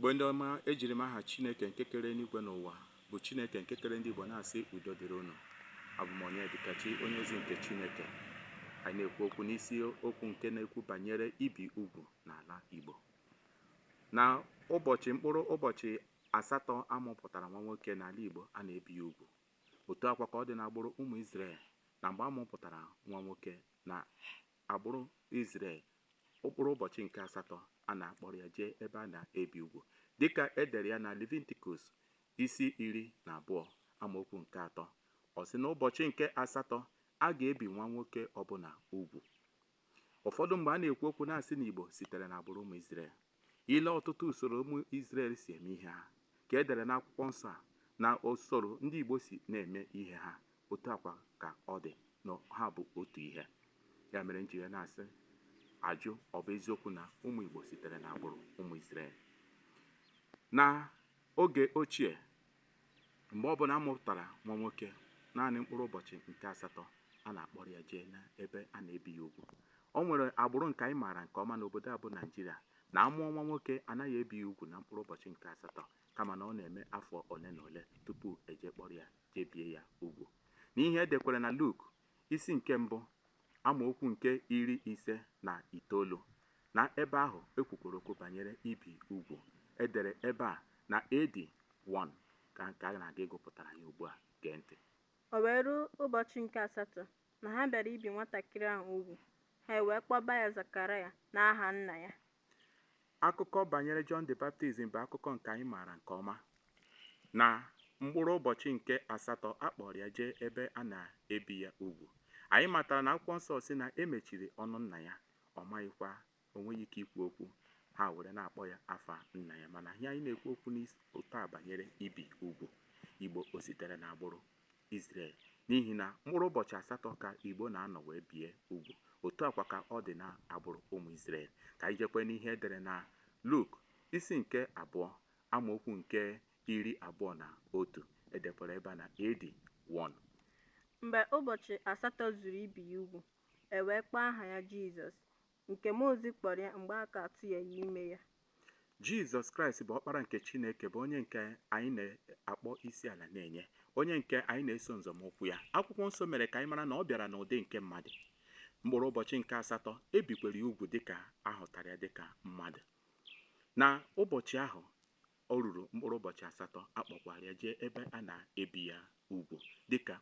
Igbo ndị ọma, ejiri m aha Chineke nke kere n'igwe n'ụwa bụ Chineke nke kere ndị Igbo na-asị udo dịrị unu. Abụ m Onyedikachi, onye ozi nke Chineke. Anyị na-ekwu okwu n'isi okwu nke na-ekwu banyere ibi ugwu n'ala Igbo. Na mkpụrụ ụbọchị asatọ amụpụtara nwa nwoke n'ala Igbo a na-ebi ya ugwu. Otu akwa ka ọ dị n'agbụrụ ụmụ Izrel, na mgbe amụpụtara nwa nwoke na agbụrụ Izrel, mkpụrụ ụbọchị nke asatọ a na-akpọrọ ya jee ebe a na-ebi ugwu, dịka edere ya na Leviticus isi 12 amaokwu nke 3. Ọ sị na ụbọchị nke asatọ a ga-ebi nwa nwoke ọbụla ugwu. Ụfọdụ mgbe a na-ekwu okwu na-asị na Igbo sitere n'agbụrụ ụmụ Izrel. Ile ọtụtụ usoro ụmụ Izrel si eme ihe ha ka edere n'akwụkwọ nsọ a, na usoro ndị Igbo si na-eme ihe ha, otu akwa ka ọ dị na ha bụ otu ihe. Ya mere njiri na-asị ajụ ọ bụ eziokwu na ụmụ Igbo sitere n'agbụrụ ụmụ Izrel. Na oge ochie, mgbe ọbụla amụpụtara nwa nwoke, naanị mkpụrụ ụbọchị nke asatọ a na-akpọrọ ya jee n'ebe a na-ebi ya ugwu. O nwere agbụrụ nke anyị maara nke ọma n'obodo a bụ Naijiria, na amụọ nwa nwoke anaghị ebi ya ugwu na mkpụrụ ụbọchị nke asatọ, kama na ọ na-eme afọ ole na ole tupu eje kpọrọ ya jee bie ya ugwu. N'ihe edekwere na Luk isi nke 1 amaokwu nke 59, na ebe ahụ ekwukwara okwu banyere ibi ugwu. Edere ebe a na AD 1 ka nke a na-aga ịgụpụtara ya ugbu a. Gee ntị. O wee ruo ụbọchị nke asatọ na ha bịara ibi nwatakịrị ahụ ugwu, ha wee kpọba ya Zekaraya n'aha nna ya. Akụkọ banyere John the Baptist bụ akụkọ nke anyị maara nke ọma. Na mkpụrụ ụbọchị nke asatọ akpọrọ ya jee ebe a na-ebi ya ugwu. Anyị matara na akwụkwọ nsọ si na emechiri ọnụ nna ya, ọ maghịkwa, o nweghị ike ikwu okwu. Ha were na-akpọ ya afa nna ya. Mana ihe anyị na-ekwu okwu n'ụtọ a banyere ibi ugwu. Igbo o sitere n'agbụrụ Izrel, n'ihi na mkpụrụ ụbọchị asatọ ka Igbo na-anọ wee bie ugwu. Otu akwa ka ọ dị n'agbụrụ ụmụ Izrel. Ka anyị jekwe n'ihe edere na Luk isi nke 2 amaokwu nke 21. Edekwara ebe a na AD 1. Mgbe ụbọchị asatọ zuru ibi ya ugwu, e wee kpọọ aha ya Jizọs, nke mmụọ ozi kpọrọ ya mgbe aka atụnyeghị ime ya. Jizọs Kraịst bụ ọkpara nke Chineke, bụ onye nke anyị na-akpọ isi ala na-enye, onye nke anyị na-eso nzọmụkwụ ya. Akwụkwọ nsọ mere ka anyị mara na ọ bịara n'ụdị nke mmadụ. Mkpụrụ ụbọchị nke asatọ ebikwere ya ugwu dịka ahụtara ya dịka mmadụ. Na ụbọchị ahụ o ruru mkpụrụ ụbọchị asatọ, akpọkwara ya jee ebe a na-ebi ya ugwu dịka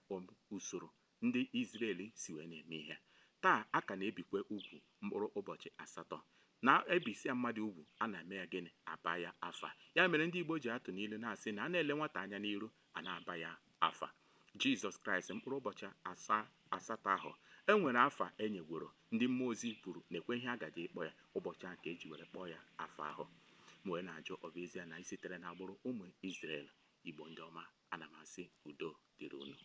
usoro ndị Izrel si wee na-eme ihe. Taa a ka na-ebikwa ugwu mkpụrụ ụbọchị asatọ. Na-ebisia mmadụ ugwu, a na-eme ya gịnị? Aba ya afa. Ya mere ndị Igbo ji atụ n'ilu na-asị na a na-ele nwata anya n'iru, a na-aba ya afa. Jizọs Kraịst mkpụrụ ụbọchị asatọ ahụ, e nwere afa enyegworo ndị mmụọ ozi kwuru na-ekwe ihe agaji ịkpọ ya ụbọchị ahụ ka eji were kpọọ ya afa ahụ. Ma wee na-ajụ ọ bụ ezie na anyị sitere n'agbụrụ ụmụ Izrel. Igbo ndị ọma, ana m asị udo dịrị unu.